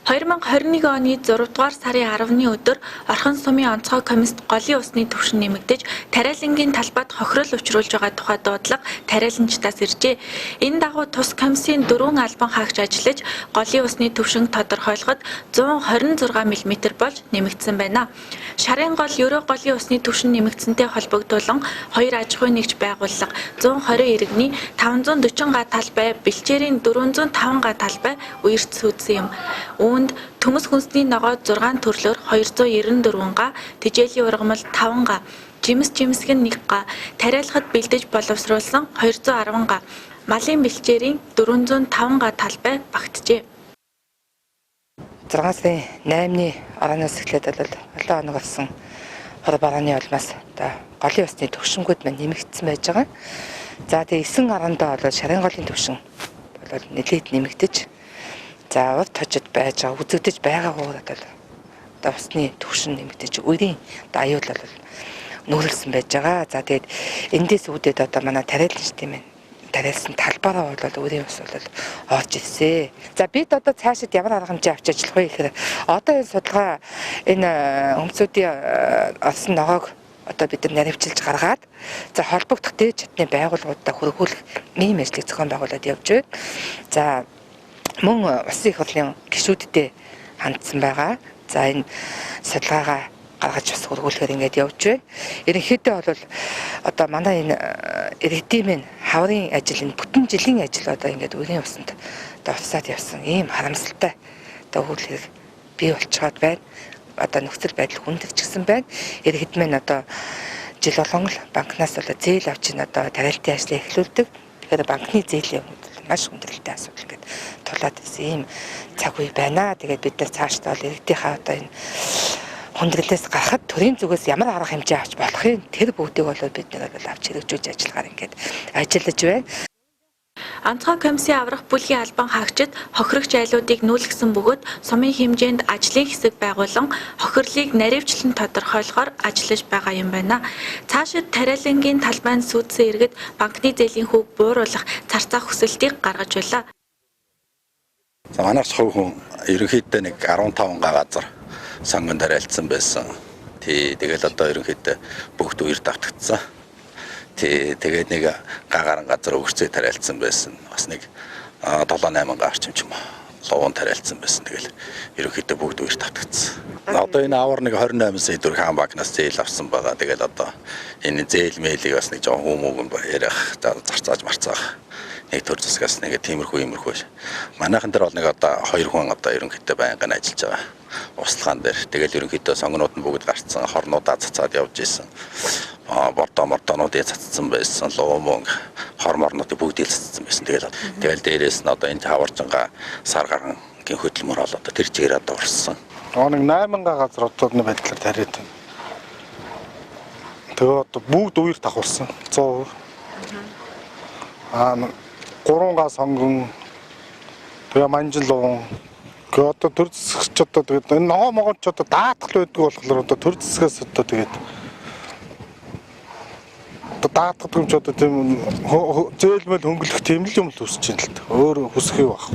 2021 оны 6 дугаар сарын 10-ны өдөр Орхон сумын онцгой комист голын усны түвшин нэмэгдэж, тариалангийн талбайд хохирол учруулж байгаа тухай дуудлага тариаланчдаас иржээ. Энэ дагуу тус комиссийн 4 албан хаагч ажиллаж, голын усны түвшин тодорхойлоход 126 мм болж нэмэгдсэн байна. Шарын гол ерөө голын усны түвшин нэмэгдсэнтэй холбогдуулан 2 аж ахуйн нэгж байгууллага, 120 иргэний 540 га талбай, бэлчээрийн 405 га талбай үерт сүйдсэн юм. Үүнд төмөс хүнсний ногоо 6 төрлөөр 294 га, тижээлийн ургамал 5 га, жимсгэн 1 га, тариалахад бэлдэж боловсруулсан 210 га, малын бэлчээрийн 405 га талбай багтжээ. 6 сарын 8-ны орооноос эхлээд бол олон хоног болсон хор барааны улмаас голын усны түвшингүүд маань нэмэгдсэн байж байгаа. За тэгээ 9 гаруйдаа бол шарын голын түвшин бол нэлээд нэмэгдэж, за урд хожид байж байгаа үзэгдэж байгаа гуураад бол усны түвшин нэмэгдэж, үерийн аюул бол нүүрэлсэн байж байгаа. За тэгээд эндээс үүдээд одоо манай тариаланчдын маань тариалсан талбаараа бол үерийн ус бол орж ирсэн. За бид одоо цаашид ямар арга хэмжээ авч ажиллах вэ гэхээр, одоо энэ судалгаа энэ өмсүүдийн олсон ногоог одоо бид нар наривчилж гаргаад, за холбогдох дээд чатны байгууллагуудаа хөргүүлэх ийм ажлыг зохион байгуулад явж байна. За мөн улсын их хурлын гишүүдтэй хандсан байгаа. За энэ судалгаагаа гаргаж бас хөргүүлэхээр ингэж явж байна. Ерөнхийдөө бол одоо манай энэ иргэдийн хаврын ажил, энэ бүтэн жилийн ажил одоо ингэж үерийн усанд одоо усаад явсан ийм харамсалтай одоо үйл хэрэг бий болчиход байна. Одоо нөхцөл байдал хүндэгчсэн байна. Иргэд маань одоо жил болгон л банкнаас бол зээл авч ин одоо тариалтын ажлыг эхлүүлдэг. Тэгэхээр банкны зээлийн маш хүндрэлтэй асуудал гэдэг тулаад ирсэн ийм цаг үе байна. Тэгээд бид нар цаашдаа бол иргэдийнхаа одоо энэ хүндрэлээс гарахад төрийн зүгээс ямар арга хэмжээ авч болохыг тэр бүгдийг бол бид нар бол авч хэрэгжүүлж ажиллагаар ингээд ажиллаж байна. Онцгой комиссийн аврах бүлгийн албан хаагчид хохирогч айлуудыг нүүлгсэн бөгөөд сумын хэмжээнд ажлын хэсэг байгуулан хохирлыг наривчлан тодорхойлохоор ажиллаж байгаа юм байна. Цаашид тариалангийн талбайд сүйдсэн иргэд банкны зээлийн хүүг бууруулах царцаа хүсэлтийг гаргаж байлаа. За манайх хувь хүн ерөнхийдөө нэг 15 газар сонгон тариалцсан байсан. Тэгэл одоо ерөнхийдөө бүгд үер давтагдсан. Тэгээд нэг гагаран газар өгөрцөө тариалцсан байсан. Бас нэг 7-8 гарч юм ловон тариалцсан байсан. Тэгэл ерөнхийдөө бүгд үер давтагдсан. Одоо энэ авар нэг 28 сая төгрөг хаан банкнаас зээл авсан байгаа. Тэгэл одоо энэ зээл мэйлийг бас нэг жоон хүмүүгэн ярих, зарцааж марцаах нэг төр засгаас нэг тиймэрхүү. Манайхан дээр бол нэг одоо 2 хүн одоо ерөнхийдөө байнгын ажиллаж байгаа. Услахаан дээр тэгэл ерөнхийдөө сонгонууд нь бүгд гарцсан, хорнуудаа цацаад явж исэн. Мордонуудыг цацсан байсан, луумон хорморнуудыг бүгдийг цацсан байсан. Тэгэл дээрээс нь одоо энэ хаваржанга сар гарангийн хөдөлмөр бол одоо тэр чигээр одоо урссан. Нэг 8 газар одоодны байдлаар тариад байна. Тэгээ одоо бүгд үер давхулсан 100%. 3 га сонгон, тэгээ манжлуун. Гэ одоо төр засагч одоо тэгээд энэ ногоо могоч одоо даатгал байдаг болохоор одоо төр засгаас одоо тэгээд даатгад юмч одоо тийм зээлмэл хөнгөлөх тийм л юм л үсэж байна л та. Өөр хүсэх юм байна.